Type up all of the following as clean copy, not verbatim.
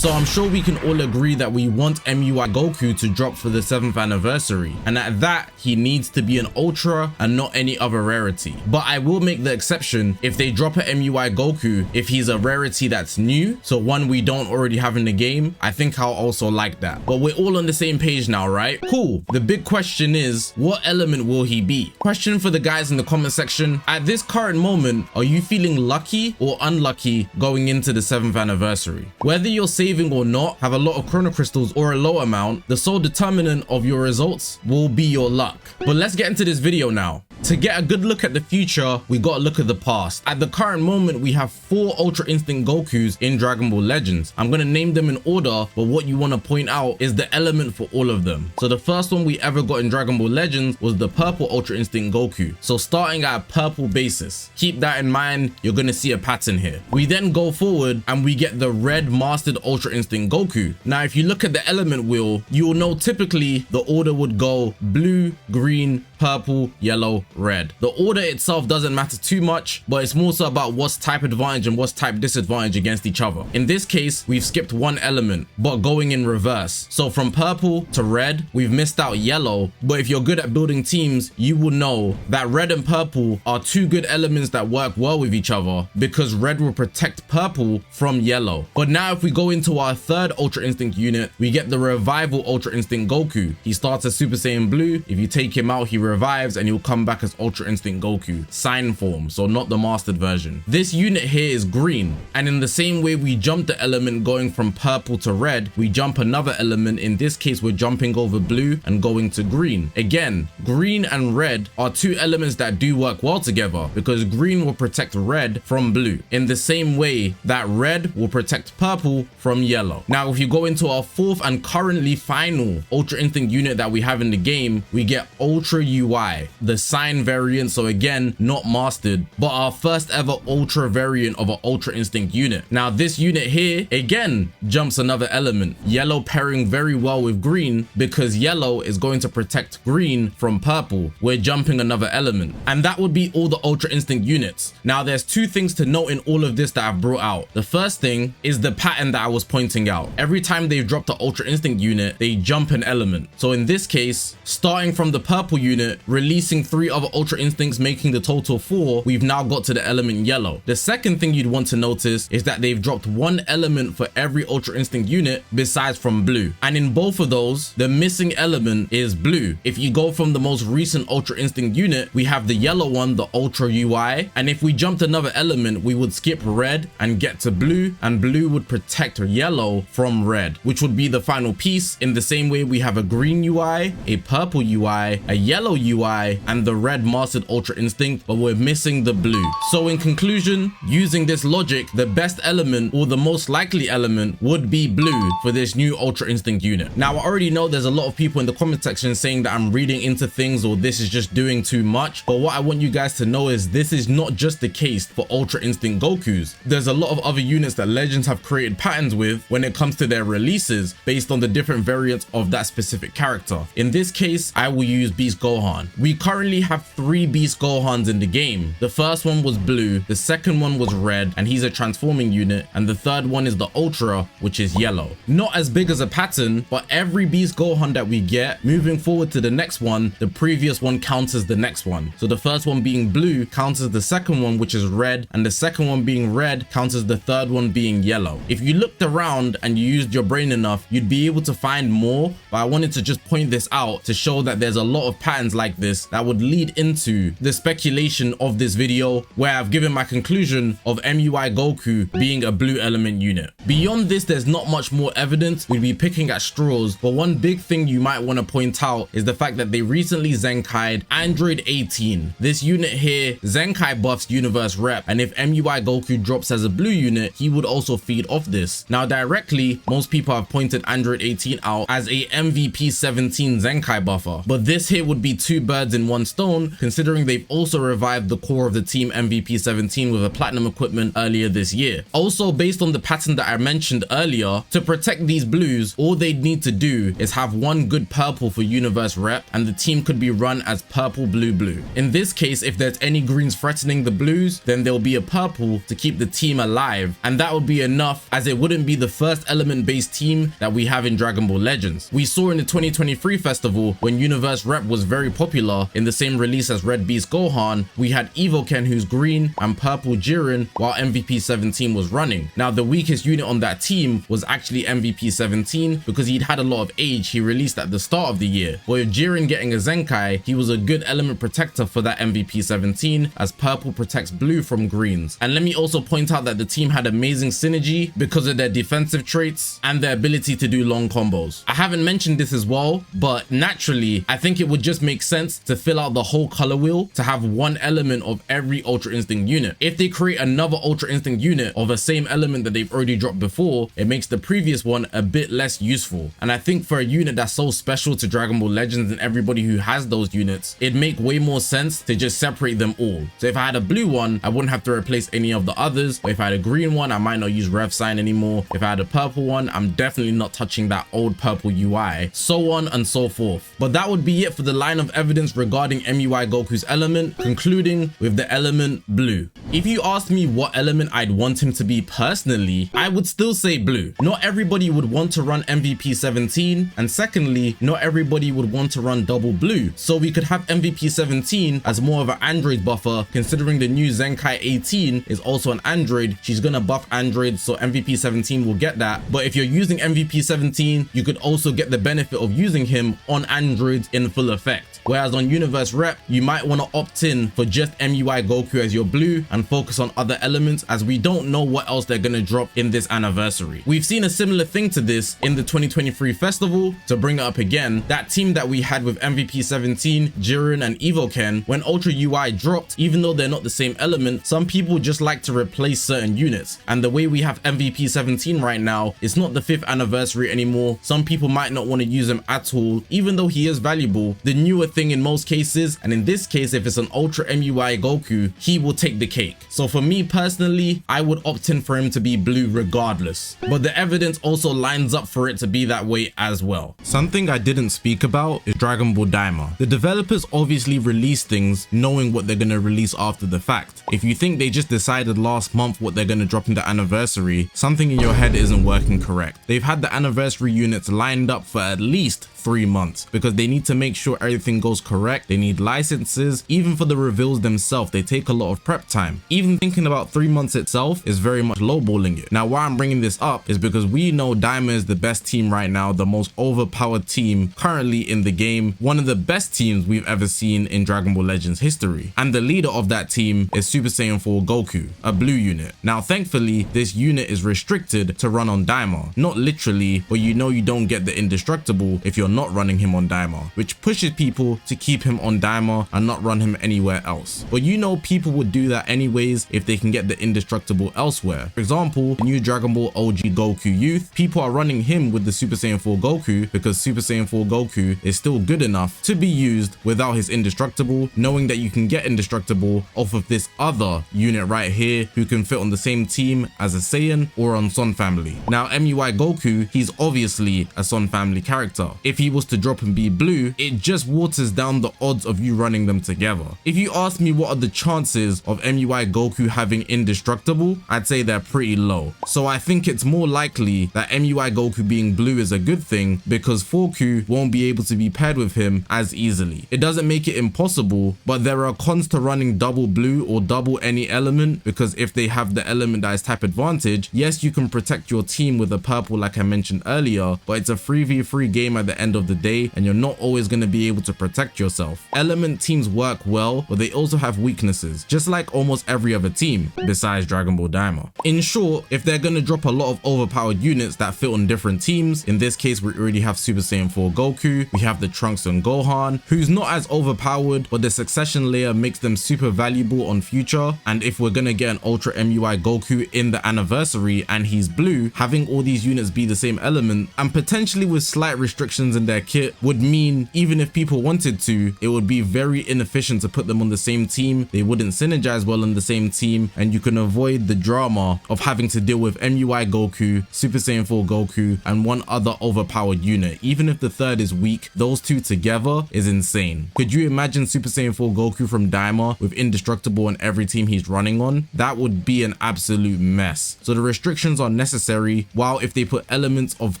So I'm sure we can all agree that we want MUI Goku to drop for the 7th anniversary, and at that he needs to be an ultra and not any other rarity. But I will make the exception if they drop a MUI Goku if he's a rarity that's new, so one we don't already have in the game. I think I'll also like that. But we're all on the same page now, right? Cool. The big question is, what element will he be? Question for the guys in the comment section. At this current moment, are you feeling lucky or unlucky going into the 7th anniversary? Whether you're saving or not, have a lot of chrono crystals or a low amount, the sole determinant of your results will be your luck. But let's get into this video now. To get a good look at the future, we gotta look at the past. At the current moment, we have 4 Ultra Instinct Gokus in Dragon Ball Legends. I'm gonna name them in order, but what you wanna point out is the element for all of them. So the first one we ever got in Dragon Ball Legends was the purple Ultra Instinct Goku. So starting at a purple basis, keep that in mind, you're gonna see a pattern here. We then go forward and we get the red mastered Ultra Instinct Goku. Now if you look at the element wheel, you will know typically the order would go blue, green, purple, yellow, red. The order itself doesn't matter too much, but it's more so about what's type advantage and what's type disadvantage against each other. In this case, we've skipped one element, but going in reverse. So from purple to red, we've missed out yellow, but if you're good at building teams, you will know that red and purple are 2 good elements that work well with each other because red will protect purple from yellow. But now if we go into our 3rd Ultra Instinct unit, we get the revival Ultra Instinct Goku. He starts as Super Saiyan Blue. If you take him out, he revives and he'll come back as Ultra Instinct Goku, sign form, so not the mastered version. This unit here is green, and in the same way we jump the element going from purple to red, we jump another element. In this case, we're jumping over blue and going to green. Again, green and red are 2 elements that do work well together because green will protect red from blue in the same way that red will protect purple from yellow. Now if you go into our 4th and currently final Ultra Instinct unit that we have in the game, we get Ultra UI, the sign variant, so again not mastered, but our first ever ultra variant of an Ultra Instinct unit. Now this unit here again jumps another element, yellow pairing very well with green because yellow is going to protect green from purple. We're jumping another element, and that would be all the Ultra Instinct units. Now there's 2 things to note in all of this that I've brought out. The first thing is the pattern that I was pointing out. Every time they've dropped an Ultra Instinct unit, they jump an element. So in this case, starting from the purple unit, releasing 3 other Ultra Instincts, making the total 4, we've now got to the element yellow. The second thing you'd want to notice is that they've dropped 1 element for every Ultra Instinct unit besides from blue, and in both of those the missing element is blue. If you go from the most recent Ultra Instinct unit, we have the yellow one, the Ultra UI, and if we jumped another element, we would skip red and get to blue, and blue would protect yellow from red, which would be the final piece. In the same way, we have a green UI, a purple UI, a yellow UI, and the red mastered Ultra Instinct, but we're missing the blue. So in conclusion, using this logic, the best element or the most likely element would be blue for this new Ultra Instinct unit. Now I already know there's a lot of people in the comment section saying that I'm reading into things or this is just doing too much, but what I want you guys to know is this is not just the case for Ultra Instinct Gokus. There's a lot of other units that Legends have created patterns with when it comes to their releases based on the different variants of that specific character. In this case, I will use Beast Gohan. We currently have 3 Beast Gohans in the game. The first one was blue, the second one was red, and he's a transforming unit, and the third one is the Ultra, which is yellow. Not as big as a pattern, but every Beast Gohan that we get, moving forward to the next one, the previous one counters the next one. So the first one being blue counters the second one, which is red, and the second one being red counters the third one being yellow. If you looked around and you used your brain enough, you'd be able to find more, but I wanted to just point this out to show that there's a lot of patterns like this that would lead into the speculation of this video, where I've given my conclusion of MUI Goku being a blue element unit. Beyond this, there's not much more evidence. We'd be picking at straws, but one big thing you might want to point out is the fact that they recently Zenkai'd Android 18. This unit here, Zenkai buffs universe rep, and if MUI Goku drops as a blue unit, he would also feed off this. Now directly, most people have pointed Android 18 out as a MVP 17 Zenkai buffer, but this here would be 2 birds in 1 stone alone, considering they've also revived the core of the team MVP 17 with a platinum equipment earlier this year. Also, based on the pattern that I mentioned earlier, to protect these blues, all they'd need to do is have one good purple for universe rep, and the team could be run as purple blue blue. In this case, if there's any greens threatening the blues, then there'll be a purple to keep the team alive, and that would be enough, as it wouldn't be the first element based team that we have in Dragon Ball Legends. We saw in the 2023 festival, when universe rep was very popular in the same release as Red Beast Gohan, we had Evoken who's green and purple Jiren while MVP 17 was running. Now the weakest unit on that team was actually MVP 17 because he'd had a lot of age he released at the start of the year. But with Jiren getting a Zenkai, he was a good element protector for that MVP 17, as purple protects blue from greens. And let me also point out that the team had amazing synergy because of their defensive traits and their ability to do long combos. I haven't mentioned this as well, but naturally I think it would just make sense to fill out the whole color wheel to have one element of every Ultra Instinct unit. If they create another Ultra Instinct unit of the same element that they've already dropped before, it makes the previous one a bit less useful. And I think for a unit that's so special to Dragon Ball Legends and everybody who has those units, it'd make way more sense to just separate them all. So if I had a blue one, I wouldn't have to replace any of the others. Or if I had a green one, I might not use Rev Sign anymore. If I had a purple one, I'm definitely not touching that old purple UI, so on and so forth. But that would be it for the line of evidence regarding MUI Goku's element, concluding with the element blue. If you asked me what element I'd want him to be personally, I would still say blue. Not everybody would want to run MVP 17, and secondly, not everybody would want to run double blue. So we could have MVP 17 as more of an android buffer, considering the new Zenkai 18 is also an android. She's gonna buff androids, so MVP 17 will get that. But if you're using MVP 17, you could also get the benefit of using him on androids in full effect. Whereas on universe rep, you might want to opt in for just MUI Goku as your blue and focus on other elements, as we don't know what else they're going to drop in this anniversary. We've seen a similar thing to this in the 2023 festival. To bring it up again, that team that we had with MVP 17, Jiren and Evoken, when Ultra UI dropped, even though they're not the same element, some people just like to replace certain units. And the way we have MVP 17 right now, it's not the 5th anniversary anymore. Some people might not want to use him at all, even though he is valuable. The newer thing in most cases, and in this case if it's an Ultra MUI Goku, he will take the cake. So for me personally, I would opt in for him to be blue regardless, but the evidence also lines up for it to be that way as well. Something I didn't speak about is Dragon Ball Daima. The developers obviously release things knowing what they're going to release after the fact. If you think they just decided last month what they're going to drop in the anniversary, something in your head isn't working correct. They've had the anniversary units lined up for at least 3 months because they need to make sure everything goes correct. They need licenses. Even for the reveals themselves, they take a lot of prep time. Even thinking about 3 months itself is very much lowballing it. Now why I'm bringing this up is because we know Daima is the best team right now, the most overpowered team currently in the game, one of the best teams we've ever seen in Dragon Ball Legends history, and the leader of that team is Super Saiyan 4 Goku, a blue unit. Now thankfully this unit is restricted to run on Daima, not literally, but you know you don't get the indestructible if you're not running him on Daima, which pushes people to keep him on Daima and not run him anywhere else. But you know people would do that anyways if they can get the indestructible elsewhere. For example, the new Dragon Ball OG Goku Youth, people are running him with the Super Saiyan 4 Goku because Super Saiyan 4 Goku is still good enough to be used without his indestructible, knowing that you can get indestructible off of this other unit right here who can fit on the same team as a Saiyan or on Son family. Now MUI Goku, he's obviously a Son family character. If he was to drop and be blue, it just waters down the odds of you running them together. If you ask me what are the chances of MUI Goku having indestructible, I'd say they're pretty low. So I think it's more likely that MUI Goku being blue is a good thing because Forku won't be able to be paired with him as easily. It doesn't make it impossible, but there are cons to running double blue or double any element, because if they have the element that is type advantage, yes, you can protect your team with a purple like I mentioned earlier, but it's a 3v3 game at the end of the day and you're not always going to be able to protect yourself. Element teams work well, but they also have weaknesses, just like almost every other team besides Dragon Ball Daima. In short, if they're going to drop a lot of overpowered units that fit on different teams, in this case we already have Super Saiyan 4 Goku, we have the Trunks and Gohan, who's not as overpowered, but the succession layer makes them super valuable on future. And if we're gonna get an Ultra MUI Goku in the anniversary and he's blue, having all these units be the same element and potentially with slight restrictions in their kit would mean even if people wanted to, it would be be very inefficient to put them on the same team. They wouldn't synergize well on the same team, and you can avoid the drama of having to deal with MUI Goku, Super Saiyan 4 Goku, and one other overpowered unit. Even if the third is weak, those two together is insane. Could you imagine Super Saiyan 4 Goku from Daima with indestructible on every team he's running on? That would be an absolute mess. So the restrictions are necessary, while if they put elements of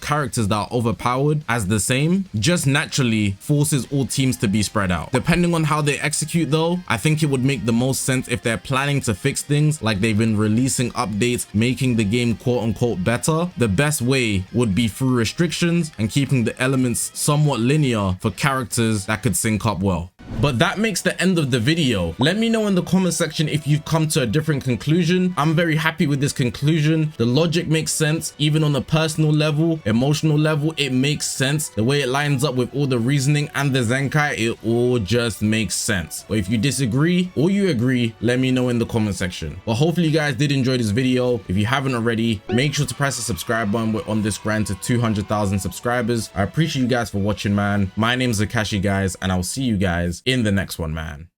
characters that are overpowered as the same, just naturally forces all teams to be spread out. Depending on how they execute though, I think it would make the most sense if they're planning to fix things like they've been releasing updates, making the game quote unquote better. The best way would be through restrictions and keeping the elements somewhat linear for characters that could sync up well. But that makes the end of the video. Let me know in the comment section if you've come to a different conclusion. I'm very happy with this conclusion. The logic makes sense, even on a personal level, emotional level, it makes sense. The way it lines up with all the reasoning and the Zenkai, it all just makes sense. But if you disagree or you agree, let me know in the comment section. But hopefully you guys did enjoy this video. If you haven't already, make sure to press the subscribe button. We're on this grind to 200,000 subscribers. I appreciate you guys for watching, man. My name's Zakashi, guys, and I'll see you guys in the next one, man.